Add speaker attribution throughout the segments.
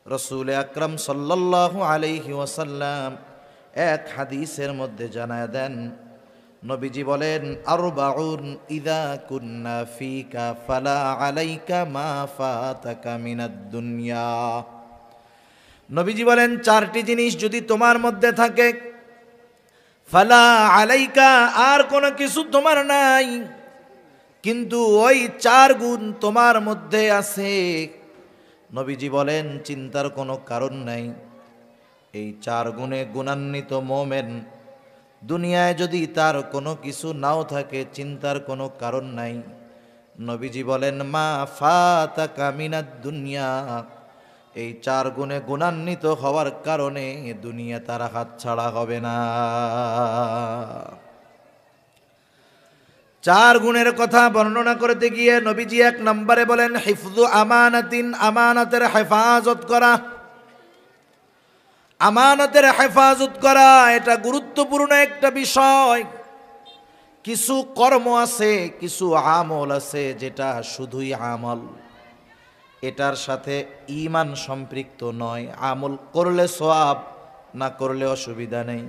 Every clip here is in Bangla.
Speaker 1: রসুল আকরাম সাল্লাল্লাহু আলাইহি ওয়াসাল্লাম এক হাদিসের মধ্যে জানায় দেন, নবীজি বলেন, আরবাউন ইযা কুন্না ফিকা ফালা আলাইকা মা ফাতাকা মিনাদ দুনিয়া। নবীজি বলেন, চারটি জিনিস যদি তোমার মধ্যে থাকে, ফালা আলাইকা, আর কোনো কিছু তোমার নাই, কিন্তু ওই চার গুণ তোমার মধ্যে আছে। নবীজি বলেন, চিন্তার কোনো কারণ নাই। এই চার গুণে গুণান্বিত মোমেন দুনিয়ায় যদি তার কোনো কিছু নাও থাকে, চিন্তার কোনো কারণ নাই। নবীজি বলেন, মা ফাতাকা মিনাদ দুনিয়া, এই চার গুণে গুণান্বিত হওয়ার কারণে দুনিয়া তার হাতছাড়া হবে না। চার গুণের কথা বর্ণনা করতে গিয়ে নবীজি এক নম্বরে বলেন, হিফযু আমানাতিন, আমানতের হেফাজত করা। আমানতের হেফাজত করা এটা গুরুত্বপূর্ণ একটা বিষয়। কিছু কর্ম আছে, কিছু আমল আছে যেটা শুধুই আমল, এটার সাথে ঈমান সম্পৃক্ত নয়। আমল করলে সওয়াব, না করলে অসুবিধা নেই।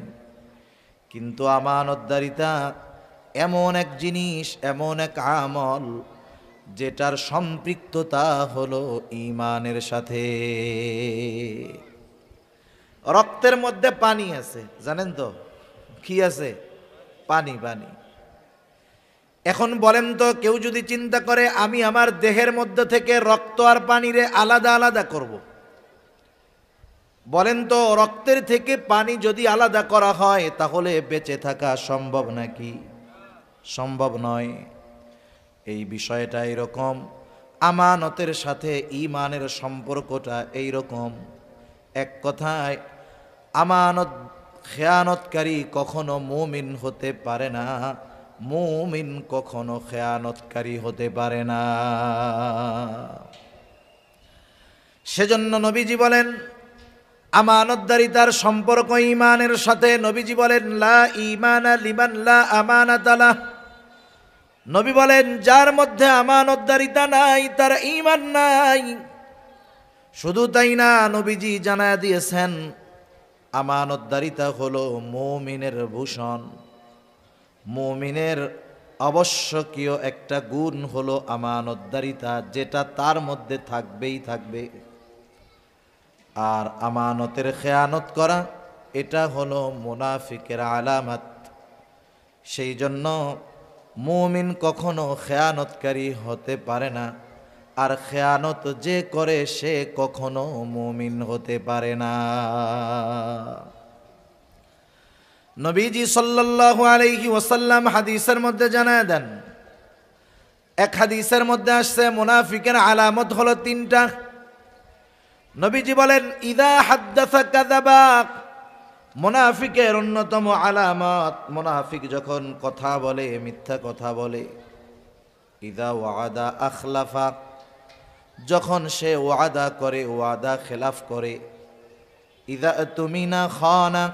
Speaker 1: কিন্তু আমানতদারিতা এমন এক জিনিস, এমন এক আমল যেটার সম্পৃক্ততা হলো ঈমানের সাথে। রক্তের মধ্যে পানি আছে, জানেন তো? কি আছে? পানি। পানি। এখন বলেন তো, কেউ যদি চিন্তা করে আমি আমার দেহের মধ্যে থেকে রক্ত আর পানিরে আলাদা আলাদা করব, বলেন তো, রক্তের থেকে পানি যদি আলাদা করা হয় তাহলে বেঁচে থাকা সম্ভব নাকি? সম্ভব নয়। এই বিষয়টা এরকম, আমানতের সাথে ঈমানের সম্পর্কটা এইরকম। এক কথায়, আমানত খেয়ানতকারী কখনো মুমিন হতে পারে না, মুমিন কখনো খেয়ানতকারী হতে পারে না। সেজন্য নবীজি বলেন, আমানতদারিতার সম্পর্ক ঈমানের সাথে। নবীজি বলেন, লা ঈমানা লিমান লা আমানাতা লাহ। নবী বলেন, যার মধ্যে আমানতদারিতা নাই তার ঈমান নাই। শুধু তাই না, নবীজি জানায়া দিয়েছেন, আমানতদারিতা হলো মুমিনের ভূষণ। মুমিনের আবশ্যকীয় একটা গুণ হলো আমানতদারিতা, যেটা তার মধ্যে থাকবেই থাকবে। আর আমানতের খেয়ানত করা এটা হলো মুনাফিকের আলামত। সেই জন্য মুমিন কখনো খেয়ানতকারী হতে পারে না, আর খেয়ানত যে করে সে কখনো মুমিন হতে পারে না। নবীজি সাল্লাল্লাহু আলাইহি ওয়াসাল্লাম হাদিসের মধ্যে জানায় দেন, এক হাদিসের মধ্যে আসছে মুনাফিকের আলামত হলো তিনটা। নবীজি বলেন, ইদা হাদ্দাসা কাযাবা। মুনাফিকের অন্যতম আলামত, মুনাফিক যখন কথা বলে মিথ্যা কথা বলে। ইদা ওয়াদা আখলাফা, যখন সে ওয়াদা করে ওয়াদা খেলাফ করে। ইদা তুমিনা খানা,